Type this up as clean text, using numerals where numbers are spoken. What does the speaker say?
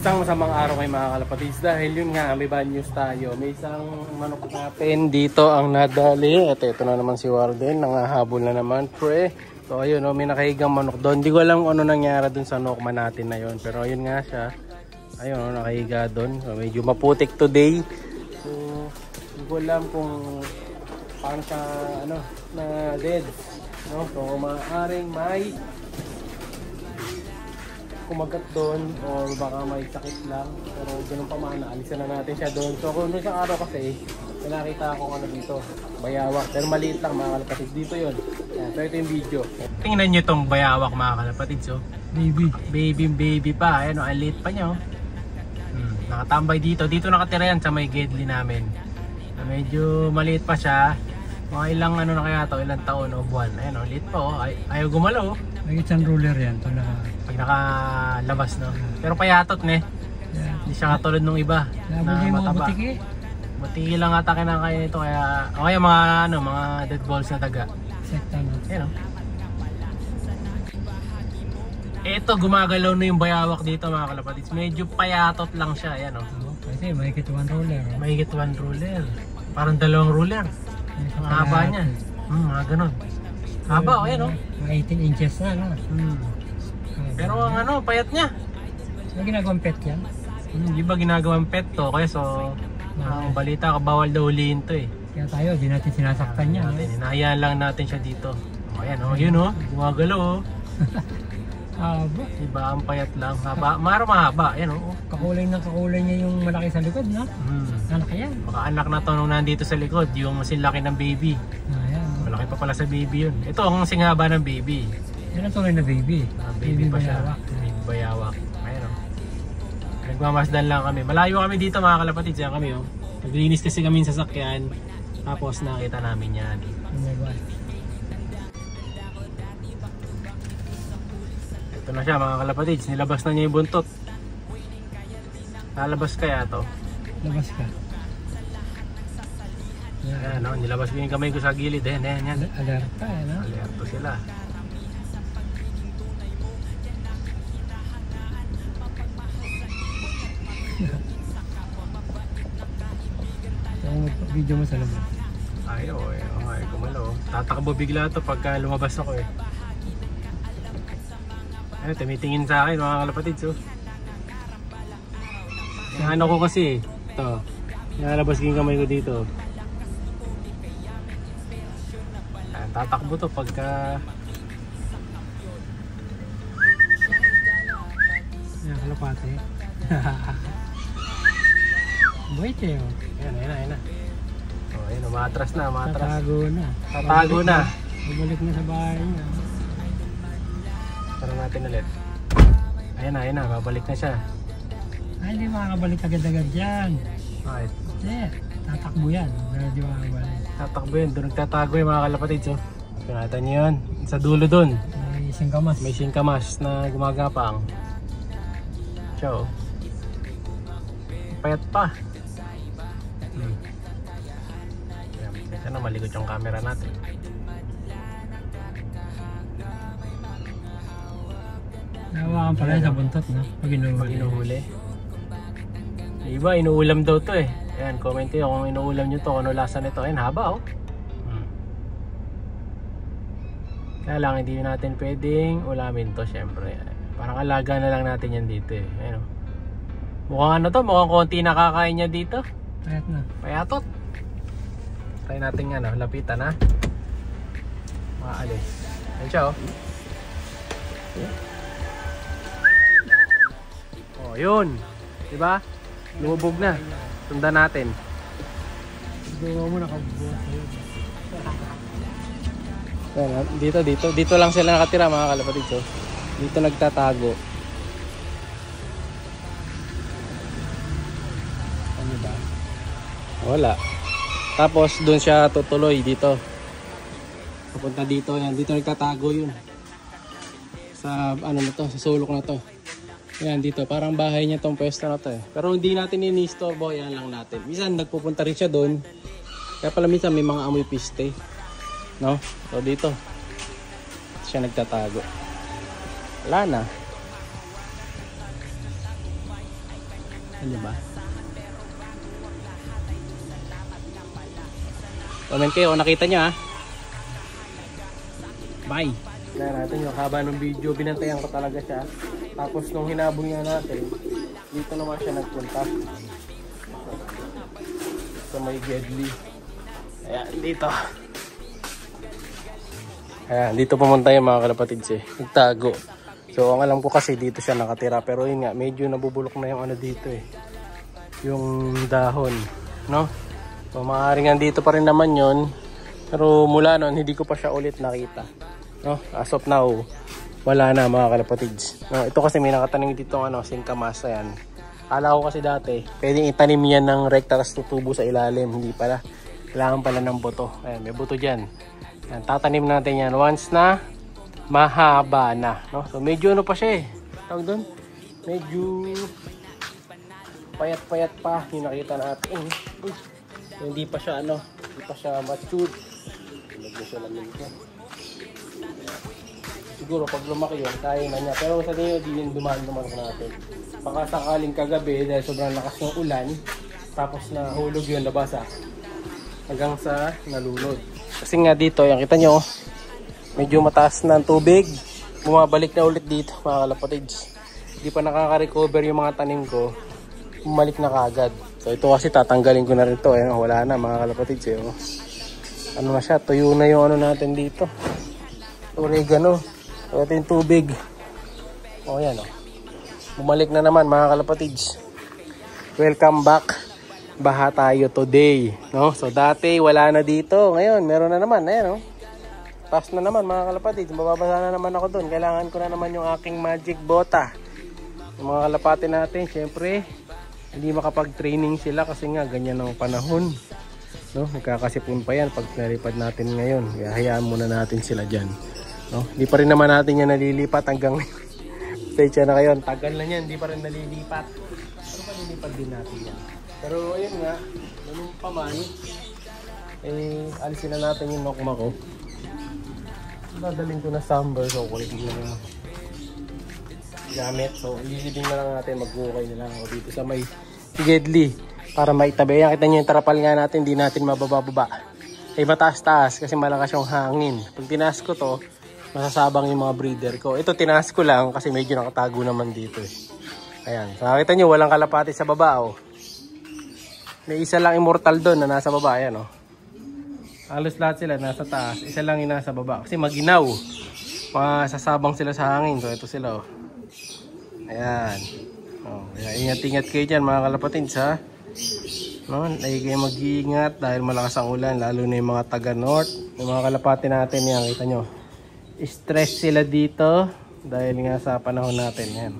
Isang masamang araw kay mga kalapatids dahil yun nga, may bad news tayo. May isang manok natin dito ang nadali. At ito na naman si Warden, nangahabol na naman. Pre, so ayun, may nakahigang manok doon. Hindi ko alam kung ano nangyari doon sa nokman natin na yun. Pero ayun nga siya. Ayun, nakahiga doon. So, medyo maputik today. So, hindi ko alam kung paano siya, na dead. No? So, maaaring may kumagat doon o baka may sakit lang, pero ganun pa man, alisan na natin siya doon. So kung isang araw kasi nakita ko dito, bayawak, pero maliit lang mga kalapatids. Dito yun. So ito yung video. Tingnan nyo itong bayawak mga kalapatids. So, baby pa. Ayan, ang liit pa nyo. Nakatambay dito nakatira yan sa may gedli namin. Medyo maliit pa siya. Mga ilang na kaya to, ilang taon o buwan. Ayan, liit pa. Ayaw gumalaw. May isang ruler yan. Ito na. Pag nakalabas, no? Pero payatot, ne? Hindi siya katulad nung iba na mataba. Butiki lang ata kinakaya nito. Kaya mga dead balls na daga. Ayan, no? Ito, gumagalaw na yung bayawak dito mga kalapatids. Medyo payatot lang siya. Ayan, no? Kasi mahigit 1 ruler. Mahigit 1 ruler. Parang 2 ruler. Ang haba niya. Mga ganun. Haba, ayan, no? 18 inches na, no? Pero ang payat niya. Ano ginagawang pet yan? Di ba ginagawang pet to? Kaya so, ang balita, bawal daw huliin to eh. Kaya tayo, di natin sinasaktan niya. Hinahayaan lang natin siya dito. Ayan, yun, gumagalaw. Haba. Diba, ang payat lang. Haba, mahaba. Ayan, kakulay niya yung malaki sa likod, no? Anak yan. Baka anak na to nung nandito sa likod, yung sinlaki ng baby. Ayan. Malaki pa pala sa baby yun. Ito ang singhaba ng baby. Yan ang tunay na baby. Baby pa siya. Baby bayawak. Ayan, nagmamasdan lang kami. Malayo kami dito mga kalapatids. Yan kami, naglinis kasi kami sa sasakyan. Tapos nakita namin yan. Oh my God. Ito na siya mga kalapatids. Nilabas na niya yung buntot. Lalabas kaya to? Labas ka. Ayan, nilabas ko yung kamay ko sa gilid. Yan. Alerta, no? Alerto sila. Video mo sa labas. Ayaw, kumalo. Tatakbo bigla to pagka lumabas ako eh. Ayun, tumitingin sa akin mga kalapatids. Yung ko kasi, ito. Nalabas yung kamay ko dito. Ayan, tatakbo to pagka... Yan, kalapate. Buhay kayo. Ayan na. Ayan, umatras na. Tatago na. Bumalik na sa bahay niya. Tara natin ulit. Ayan na, babalik na siya. Ay, hindi makakabalik agad-agad yan. Bakit? Tatakbo yan. Pero di makakabalik. Tatakbo yan, doon nagtatago yung mga kalapatids. Pinata niyo yun. Sa dulo doon. May singkamas na gumagapang. Ciao. Payat pa. Sana malikot yung camera natin. Nahawakan pala sa buntot, no? Pag inuhuli. Iba, inuulam daw to eh. Ayan, comment nyo kung inuulam nyo to, ano lasa nito. Ayan, haba Kaya lang, hindi natin pwedeng ulamin to, syempre. Parang alaga na lang natin yan dito eh. Ayan, mukhang mukhang konti nakakain niya dito. Payat na. Payatot. Try natin lapitan ha. Maalis. Ayan siya yun. Diba? Lumubog na. Sundan natin. Gawa mo nakabubuhat sa'yo. Dito lang sila nakatira mga kalapatids. Dito nagtatago. Ano ba? Wala. Tapos doon siya tutuloy dito. Papunta dito. Yan. Dito nagtatago yun. Sa sa sulok na to. Yan dito. Parang bahay niya tong pwesto na to eh. Pero hindi natin ini-istorbo. Yan lang natin. Minsan nagpupunta rin siya doon. Kaya pala minsan may mga amoy piste. No? So dito. Siya nagtatago. Wala na. Ano ba? Comment kayo kung nakita nyo ha. Bye! Kaya natin yung haba ng video, binantayan ko talaga siya. Tapos nung hinabol nga natin, dito naman siya nagpunta. So may Gedli. Ayan, dito. Ayan, dito pumunta yung mga kalapatids eh. Nagtago. So ang alam ko kasi dito siya nakatira. Pero yun nga, medyo nabubulok na yung ano dito eh. Yung dahon. No? So maaaring dito pa rin naman yun. Pero mula nun, hindi ko pa siya ulit nakita. No? As of now, wala na mga kalapatids. No, ito kasi may nakatanim dito singkamas. Ayan. Kala ko kasi dati, pwedeng itanim yan ng rekta tapos tutubo sa ilalim. Hindi pala. Kailangan pala ng buto. Ayan, may buto dyan. Ayan, tatanim natin yan once na mahaba na. No? So medyo pa siya eh. Tawag doon. Medyo payat-payat pa yung nakita natin. So, hindi pa siya hindi pa siya matured. Medyo siya namin ito. Siguro pag lumaki yun, kaya na niya. Pero sa tingin di yun dumaan natin. Baka sakaling kagabi dahil sobrang lakas ng ulan, tapos nahulog yun, nabasa hanggang sa nalunod. Kasi nga dito, yung kita nyo, medyo mataas na ang tubig. Bumabalik na ulit dito mga kalapatids. Hindi pa nakaka-recover yung mga tanim ko. Bumalik na kagad. So ito kasi tatanggalin ko na rin ito. Ayan, wala na mga kalapatids. Eh. Ano na siya, tuyo na yung natin dito. Oregano. So ito yung tubig. O yan o. Bumalik na naman mga kalapatids. Welcome back. Baha tayo today. No? So dati wala na dito. Ngayon meron na naman. Ayan o. Pass na naman mga kalapatids. Mababasa na naman ako dun. Kailangan ko na naman yung aking magic bota. Yung mga kalapati natin, syempre hindi makapag-training sila kasi nga ganyan ang panahon. No? Nagkakasipon pa yan pag nalipad natin ngayon. Kaya hayaan muna natin sila dyan. No? Hindi pa rin naman natin yan nalilipat hanggang pecha na kayo. Tagal na yan, hindi pa rin nalilipat. Pero palilipat din natin yan. Pero ayun nga, ganun pa man, alisin na natin yung nokma ko. Dadalhin ko na samber, so kulit mo na gamit. So ililibing na lang natin, mag-ukay na lang ako dito sa may Gedli para maitabi. Yan, kita nyo yung tarapal nga natin, hindi natin mabababa. Ay mataas-taas kasi malakas yung hangin. Pag tinaas ko to, masasabang yung mga breeder ko. Ito tinaas ko lang kasi medyo nakatago naman dito eh. Ayan, so nakita nyo walang kalapati sa baba oh. May isa lang immortal doon na nasa baba. Ayan oh. Halos lahat sila nasa taas, isa lang yung nasa baba kasi maginaw. Masasabang sila sa hangin. So ito sila oh. Ayan. Oh, ingat-ingat kayo dyan mga kalapatids ha. No, lagi kayo mag-iingat dahil malakas ang ulan, lalo na yung mga taga north. Yung mga kalapati natin yan, kita nyo. Stress sila dito dahil nga sa panahon natin yan.